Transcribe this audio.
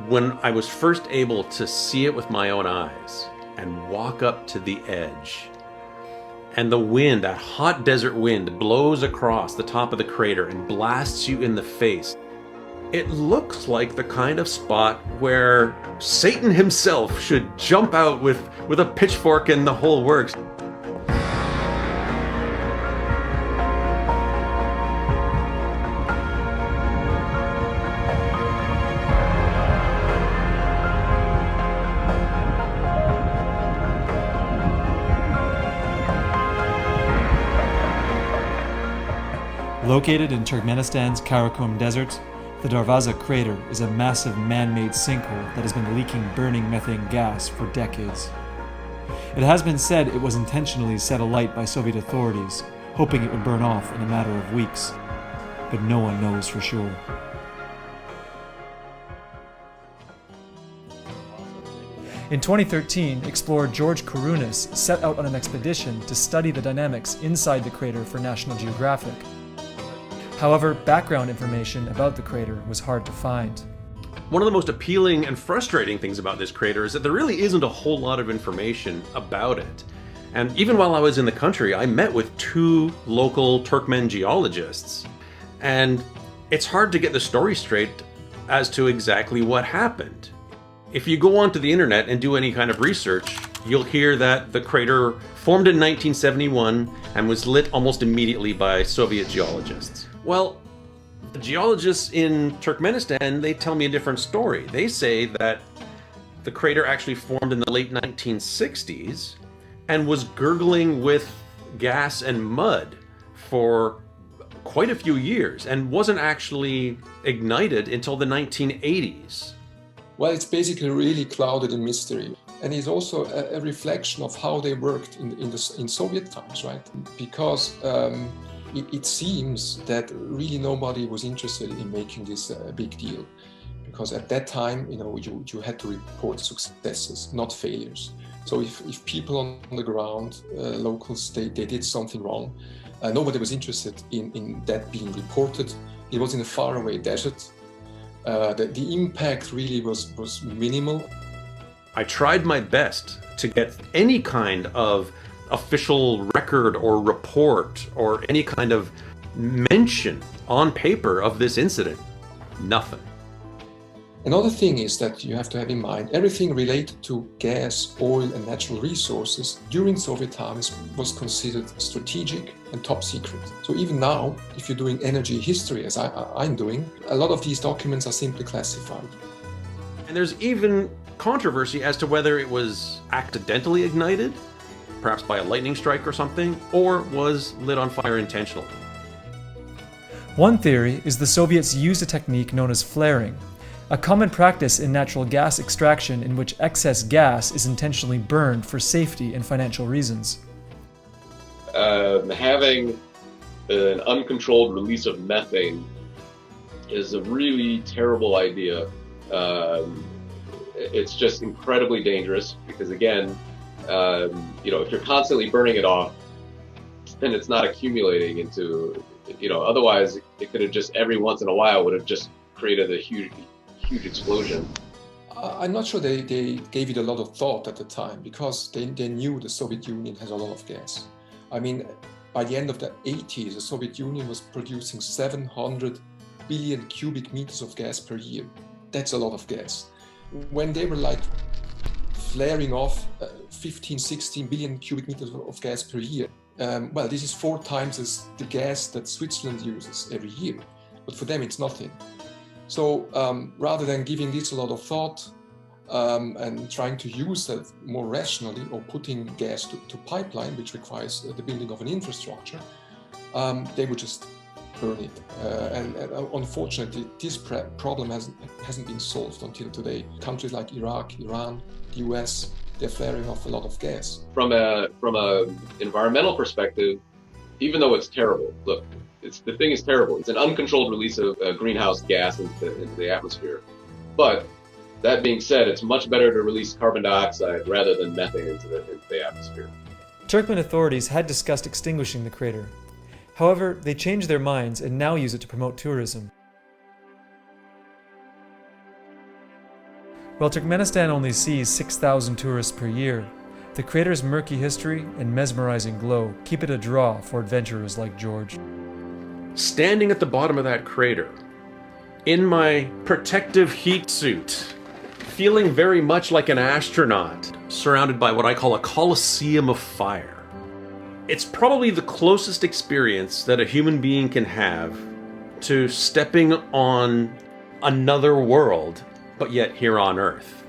When I was first able to see it with my own eyes and walk up to the edge, and the wind, that hot desert wind, blows across the top of the crater and blasts you in the face, it looks like the kind of spot where Satan himself should jump out with a pitchfork and the whole works. Located in Turkmenistan's Karakum desert, the Darvaza crater is a massive man-made sinkhole that has been leaking burning methane gas for decades. It has been said it was intentionally set alight by Soviet authorities, hoping it would burn off in a matter of weeks, but no one knows for sure. In 2013, explorer George Kourounis set out on an expedition to study the dynamics inside the crater for National Geographic. However, background information about the crater was hard to find. One of the most appealing and frustrating things about this crater is that there really isn't a whole lot of information about it. And even while I was in the country, I met with 2 local Turkmen geologists. And it's hard to get the story straight as to exactly what happened. If you go onto the internet and do any kind of research, you'll hear that the crater formed in 1971 and was lit almost immediately by Soviet geologists. Well, the geologists in Turkmenistan, they tell me a different story. They say that the crater actually formed in the late 1960s and was gurgling with gas and mud for quite a few years and wasn't actually ignited until the 1980s. Well, it's basically really clouded in mystery. And it's also a reflection of how they worked in Soviet times, right? Because it seems that really nobody was interested in making this a big deal. Because at that time, you had to report successes, not failures. So if people on the ground, locals, they did something wrong, nobody was interested in that being reported. It was in a faraway desert. The impact really was minimal. I tried my best to get any kind of official record or report or any kind of mention on paper of this incident. Nothing. Another thing is that you have to have in mind, everything related to gas, oil and natural resources during Soviet times was considered strategic and top secret. So even now, if you're doing energy history, as I'm doing, a lot of these documents are simply classified. And there's even controversy as to whether it was accidentally ignited, perhaps by a lightning strike or something, or was lit on fire intentionally. One theory is the Soviets used a technique known as flaring, a common practice in natural gas extraction in which excess gas is intentionally burned for safety and financial reasons. Having an uncontrolled release of methane is a really terrible idea. It's just incredibly dangerous because, again, if you're constantly burning it off, then it's not accumulating into, otherwise it could have just every once in a while would have just created a huge explosion. I'm not sure they gave it a lot of thought at the time because they knew the Soviet Union has a lot of gas. I mean, by the end of the 80s, the Soviet Union was producing 700 billion cubic meters of gas per year. That's a lot of gas. When they were flaring off 15, 16 billion cubic meters of gas per year, this is 4 times as the gas that Switzerland uses every year. But for them, it's nothing. So rather than giving this a lot of thought and trying to use that more rationally or putting gas to pipeline, which requires the building of an infrastructure, they would just burn it. And unfortunately, this problem hasn't been solved until today. Countries like Iraq, Iran, the US, they're flaring off a lot of gas. From a environmental perspective, even though it's terrible, look, the thing is terrible. It's an uncontrolled release of greenhouse gas into the atmosphere. But that being said, it's much better to release carbon dioxide rather than methane into the atmosphere. Turkmen authorities had discussed extinguishing the crater. However, they changed their minds and now use it to promote tourism. While Turkmenistan only sees 6,000 tourists per year, the crater's murky history and mesmerizing glow keep it a draw for adventurers like George. Standing at the bottom of that crater, in my protective heat suit, feeling very much like an astronaut, surrounded by what I call a coliseum of fire. It's probably the closest experience that a human being can have to stepping on another world, but yet here on Earth.